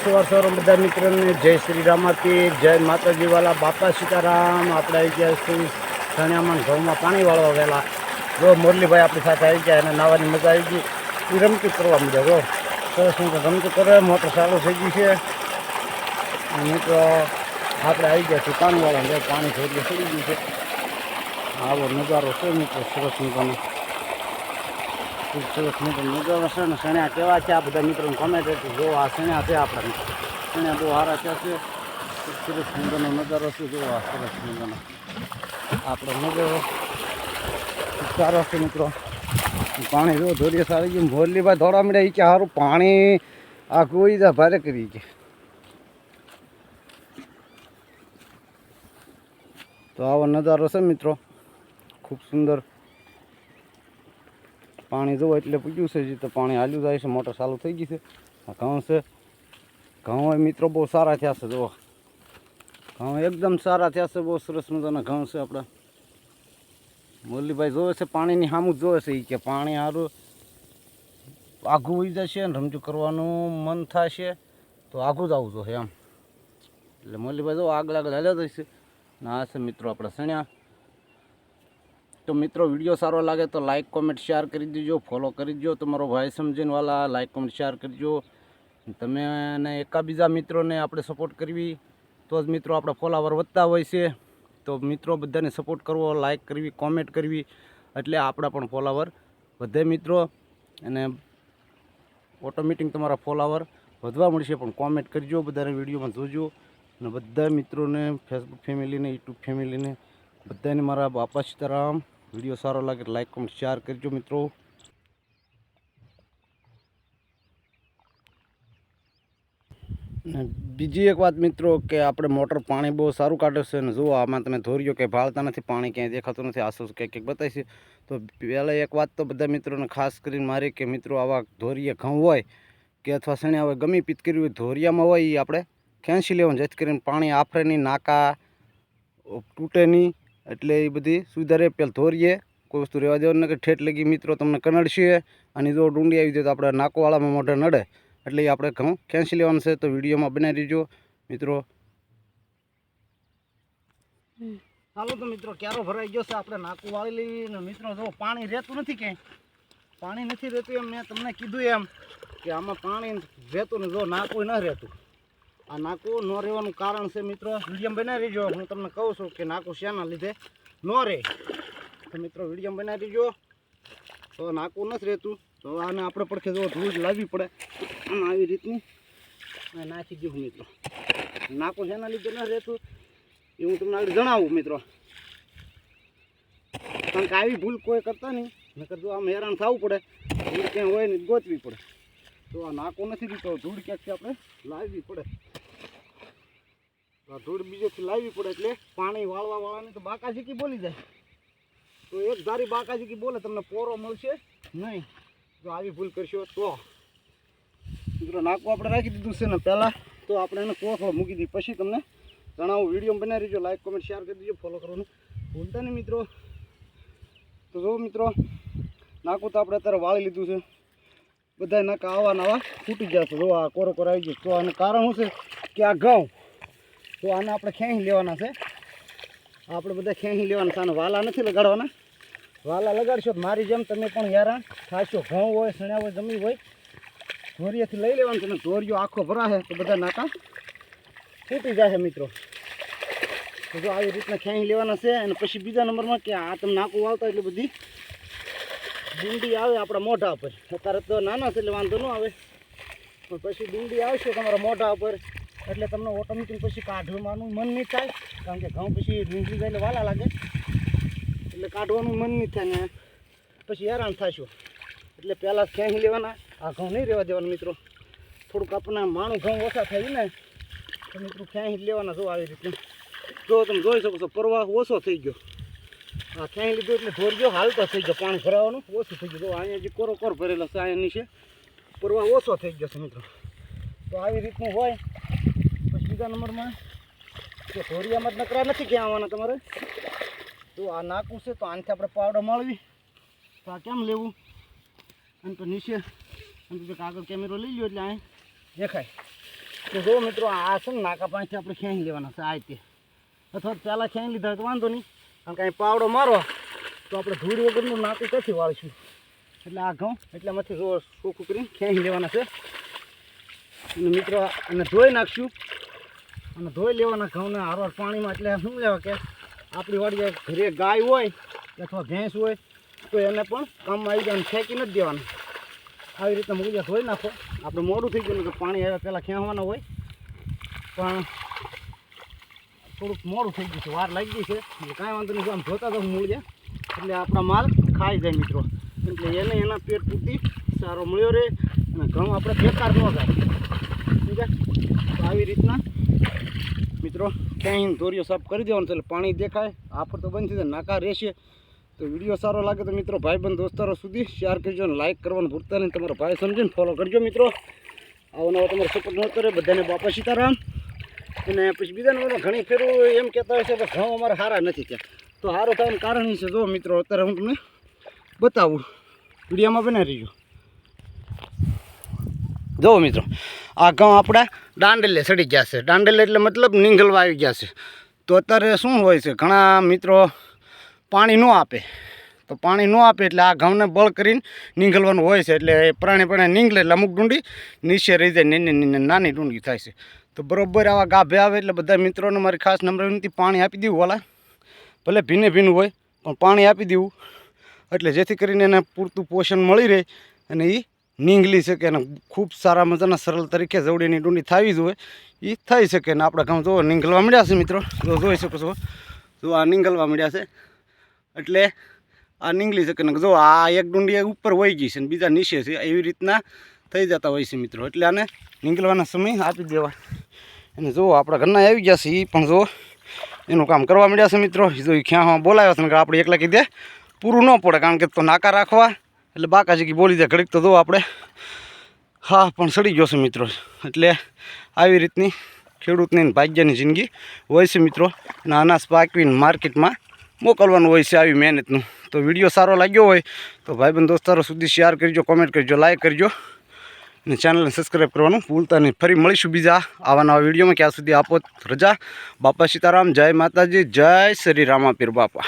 સવાર બધા મિત્રોને જય શ્રી રામાથી જય માતાજી વાલા બાપા સીતારામ। આપણે આવી ગયા છીએ સણિયામાં ઘઉંમાં પાણી વાળવા વહેલા। જો મુરલીભાઈ આપણી સાથે આવી ગયા અને નાવાની મજા આવી ગઈ। એ રમતું કરવા મળ્યા જો સરસ રમતું કરે, મોટર ચાલુ થઈ ગઈ છે। મિત્રો આપણે આવી ગયા છીએ પાણી વાળવા, પાણી થોડી ચડી ગયું છે। આવો નજારો છે મિત્રો, સરસ મજાનો સરસ મિત્રો નજારો છે ને। સણ્યા કેવા છે આ બધા મિત્રોને કોમેન્ટ હતી। જો આ સણ્યા છે આપણા સણ્યા બહુ સારા છે, સરસ મજાનો નજારો છે। જો આ સરસ મજાનો આપણો નજારો સારો છે મિત્રો। પાણી જો ધોરીએ સારી ગયું। મોરલીભાઈ દોડા મળ્યા કે સારું પાણી આ કોઈ ભારે કરી છે। તો આવો નજારો છે મિત્રો, ખૂબ સુંદર। પાણી જોવો એટલે પૂછ્યું છે તો પાણી હાલ્યું જાય છે, મોટર ચાલુ થઈ ગઈ છે। ઘઉં છે, ઘઉં મિત્રો બહુ સારા થયા છે। જુઓ ઘઉં એકદમ સારા થયા છે, બહુ સરસ મજાના ઘઉં છે આપણા। મુરલીભાઈ જોવે છે પાણીની સામું જ જોવે છે એ કે પાણી સારું આઘું હોઈ જશે ને રમતું કરવાનું મન થશે તો આઘું જ આવવું જોઈએ એમ। એટલે મુરલીભાઈ જો આગળ આગળ હાલ્યા જશે ને આ છે મિત્રો આપણા સણ્યા। તો મિત્રો વિડીયો સારો લાગે તો લાઇક કોમેન્ટ શેર કરી દેજો, ફોલો કરી દેજો। તમારો ભાઈ સમજીને વાલા લાઇક કોમેન્ટ શેર કરજો। તમે અને એકાબીજા મિત્રોને આપણે સપોર્ટ કરવી તો જ મિત્રો આપણા ફોલોવર વધતા હોય છે। તો મિત્રો બધાને સપોર્ટ કરવો, લાઇક કરવી, કોમેન્ટ કરવી એટલે આપણા પણ ફોલોવર વધે મિત્રો। અને ઓટોમેટિક તમારા ફોલોવર વધવા મળશે। પણ કોમેન્ટ કરજો, બધાને વિડીયોમાં જોજો અને બધા મિત્રોને, ફેસબુક ફેમિલીને, યુટ્યુબ ફેમિલીને બધાને મારા બાપા સીતારામ। વિડીયો સારો લાગે લાઇક કોમેન્ટ શેર કરજો મિત્રો। બીજી એક વાત મિત્રો કે આપણે મોટર પાણી બહુ સારું કાઢે છે ને જુઓ આમાં તમે ધોર્યો કે ભાળતા નથી, પાણી ક્યાંય દેખાતું નથી। આસુ કંઈક બતાવીશે તો પહેલાં એક વાત તો બધા મિત્રોને ખાસ કરીને મારી કે મિત્રો આવા ધોરીએ ઘઉં હોય કે અથવા સણ્યા હોય, ગમે પીત કર્યું હોય ધોરિયામાં હોય એ આપણે ખેંચી લેવાનું, જેથી કરીને પાણી આફરે નહીં, નાકા તૂટે નહીં। એટલે એ બધી સુવિધા રહે। પેલા ધોરીએ કોઈ વસ્તુ રહેવા દેવાનું ને કે ઠેઠ લગી મિત્રો તમને કનડશે અને જો ડુંડી આવી જાય તો આપણે નાકોવાળામાં મોઢે નડે, એટલે એ આપણે ઘઉં ખેંચી લેવાનું છે। તો વિડીયોમાં બનાવી દેજો મિત્રો। ચાલો તો મિત્રો ક્યારો ભરાઈ ગયો છે, આપણે નાકું વાળી લઈએ ને મિત્રો જો પાણી રહેતું નથી, ક્યાંય પાણી નથી રહેતું એમ મેં તમને કીધું એમ કે આમાં પાણી રહેતું ને જો નાકું ન રહેતું। આ નાકું ન રહેવાનું કારણ છે મિત્રો, વિડીયો બનાવી દેજો। હું તમને કહું છું કે નાકું શાના લીધે ન રહે, તો મિત્રો વિડીયો બનાવી દેજો। તો નાકું નથી રહેતું તો આને આપણે પડખે જો ધૂળ લાવવી પડે આમ આવી રીતની નાખી દઉં મિત્રો। નાકું શાના લીધે ન રહેતું એ હું તમને આગળ જણાવું મિત્રો, કારણ કે આવી ભૂલ કોઈ કરતા નહીં, નકર જો આમ હેરાન થવું પડે, ધૂળ ક્યાંય હોય ને ગોતવી પડે। તો આ નાકું નથી દીધો, ધૂળ ક્યાંકથી આપણે લાવવી પડે। આ ધૂળ બીજેથી લાવવી પડે એટલે પાણી વાળવાવાળાને તો બાકાજીકી બોલી જાય। તો એક ધારી બાકાજીકી બોલે તમને પોરો મળશે નહીં જો આવી ભૂલ કરશો તો। મિત્રો નાકું આપણે રાખી દીધું છે ને પહેલાં, તો આપણે એને કોથળો મૂકી દઈએ પછી તમને જણાવું। વિડીયો બનાવી દેજો, લાઈક કોમેન્ટ શેર કરી દેજો, ફોલો કરવાનું ભૂલતા નહીં મિત્રો। તો જો મિત્રો નાકું તો આપણે અત્યારે વાળી લીધું છે, બધા નાકા આવા નવા ફૂટી ગયા છે। જો આ કોરો કોરો આવી ગયો, તો આનું કારણ શું છે કે આ ઘઉં તો આને આપણે ખેંચી લેવાના છે। આપણે બધા ખેંચી લેવાના છે, આને વાલા નથી લગાડવાના। વાલા લગાડશો તો મારી જેમ તમે પણ હેરાન થાશો। ઘઉં હોય, સણ્યા હોય, જમી હોય, ધોરિયાથી લઈ લેવાનું છે ને ધોરિયો આખો ભરાશે તો બધા નાકા ફૂટી જશે મિત્રો। તો જો આવી રીતના ખેંચી લેવાના છે। અને પછી બીજા નંબરમાં કે આ તમે નાકું વાળતા એટલે બધી ડુંડી આવે આપણા મોઢા ઉપર। અત્યારે તો નાના છે એટલે વાંધો ન આવે, પણ પછી ડુંડી આવશે તમારા મોઢા ઉપર એટલે તમને ઓટોમેટિક પછી કાઢવાનું મન નહીં થાય, કારણ કે ઘઉં પછી નીકળી જાય એટલે વાલા લાગે એટલે કાઢવાનું મન નહીં થાય ને પછી હેરાન થશો। એટલે પહેલાં ખેંચી લેવાના, આ ઘઉં નહીં રહેવા દેવાના મિત્રો। થોડુંક આપણને માણું ઘઉં ઓછા થાય ને તો મિત્રો ખેંચી લેવાના। જો આવી રીતે જો તમે જોઈ શકો છો પ્રવાહ ઓછો થઈ ગયો। આ ખેંચી લીધું એટલે ધોરજો હાલતો થઈ ગયો, પાણી ભરાવાનું ઓછું થઈ ગયું। જો અહીંયા જે કોરો કોર ભરેલો છે અહીંયા નીચે પ્રવાહ ઓછો થઈ ગયો છે મિત્રો। તો આવી રીતનું હોય। પછી બીજા નંબરમાં કે ધોરિયામાં જ નકરા નથી ક્યાં આવવાના તમારે। તો આ નાકું છે તો આનાથી આપણે પાવડો મળવી તો આ કેમ લેવું, અને તો નીચે અને તો કાગળ કેમેરો લઈ લ્યો એટલે અહીં દેખાય। તો જો મિત્રો આ છે ને નાકા પાસેથી આપણે ખેંચી લેવાના છે આ રીતે, અથવા પહેલાં ખેંચી લીધા હોય તો વાંધો નહીં, કારણ કે અહીં પાવડો મારો તો આપણે ધૂળ વગરનું નાતું ક્યાંથી વાળીશું. એટલે આ ઘઉં એટલામાંથી જો ચોખ્ખું કરીને ખેંચી લેવાના છે. અને મિત્રો અને ધોઈ નાખશું, અને ધોઈ લેવાના ઘઉંને હારવાર પાણીમાં. એટલે શું લેવા કે આપણી વાડી ઘરે ગાય હોય અથવા ભેંસ હોય તો એને પણ કામમાં આવી જાય, ફેંકી નથી દેવાનું. આવી રીતના મૂકી ધોઈ નાખો. આપણે મોડું થઈ ગયું કે પાણી આવ્યા પહેલાં ખેંચવાના હોય, પણ થોડુંક મોડું થઈ ગયું છે, વાર લાગી ગઈ છે. એટલે કાંઈ વાંધો નહીં, આમ જોતા તો મૂળ જાય એટલે આપણા માલ ખાઈ જાય મિત્રો. એટલે એને એના પેટ પૂરતી સારો મળ્યો રહે અને ઘઉં આપણે બેકાર ન થાય. સમજ્યા? તો આવી રીતના મિત્રો ક્યાંય દોરીઓ સાફ કરી દેવાનું છે એટલે પાણી દેખાય, આફર તો બંધ થઈ જાય, નાકા રહેશે. તો વિડીયો સારો લાગે તો મિત્રો ભાઈબંધ દોસ્તારો સુધી શેર કરજો અને લાઇક કરવાનું ભૂલતા નહીં. તમારો ભાઈ સમજીને ફોલો કરજો મિત્રો. આવો નવો તમારો સપોર્ટ ન કરે. બધાને બાપા સીતારામ. અને પછી બીજાને બધા ઘણી ફેરું એમ કહેતા હોય છે કે ઘઉં અમારે સારા નથી ત્યાં. તો સારું થવાનું કારણ એ છે, જો મિત્રો અત્યારે હું તમને બતાવું, વિડીયોમાં બનાવી રહીજો. જુઓ મિત્રો આ ઘઉં આપણા દાંડેલે સડી ગયા છે. દાંડેલે એટલે મતલબ નીંગલવા આવી ગયા છે. તો અત્યારે શું હોય છે, ઘણા મિત્રો પાણી ન આપે, તો પાણી ન આપે એટલે આ ઘઉંને બળ કરીને નીંગલવાનું હોય છે. એટલે પ્રાણે નીંગલે એટલે અમુક ડુંડી નીચે રહી જાય, નાની ડુંડી થાય છે. તો બરાબર આવા ગાભે આવે એટલે બધા મિત્રોને મારી ખાસ નમ્ર વિનંતી, પાણી આપી દેવું વાલા, ભલે ભીનું હોય પણ પાણી આપી દેવું, એટલે જેથી કરીને એને પૂરતું પોષણ મળી રહે અને એ નીંગલી શકે અને ખૂબ સારા મજાના સરળ તરીકે જવડીની ડુંડી થવી જોઈએ એ થઈ શકે. ને આપણા ઘઉં જો નીંગલવા મળ્યા છે મિત્રો, જોઈ શકો છો. જો આ નીંગલવા મળ્યા છે એટલે આ નીંગલી શકે ને. જો આ એક ડુંડી ઉપર વહી ગઈ છે ને બીજા નીચે છે, એવી રીતના થઈ જતા હોય છે મિત્રો. એટલે આને નીંગલવાના સમય આપી દેવા. અને જો આપણા ઘરના આવી ગયા છે એ પણ જો એનું કામ કરવા મળ્યા છે મિત્રો. જો એ ખ્યામાં બોલાવ્યો છે ને આપણે એકલા કીધે પૂરું ન પડે, કારણ કે તો નાકા રાખવા એટલે બાકાજી બોલી જાય ઘડીક. તો જો આપણે હા પણ સડી ગયો છે મિત્રો. એટલે આવી રીતની ખેડૂતની ભાગ્યની જિંદગી હોય છે મિત્રો. અને અનાજ પાકવીને માર્કેટમાં મોકલવાનું હોય છે આવી મહેનતનું. તો વિડીયો સારો લાગ્યો હોય તો ભાઈબંધ દોસ્તારો સુધી શેર કરજો, કોમેન્ટ કરજો, લાઈક કરજો અને ચેનલને સબસ્ક્રાઈબ કરવાનું ભૂલતા નહીં. ફરી મળીશું બીજા આવા નવા વિડીયોમાં. ક્યાં સુધી આપો રજા. બાપા સીતારામ, જય માતાજી, જય શ્રી રામાપીર બાપા.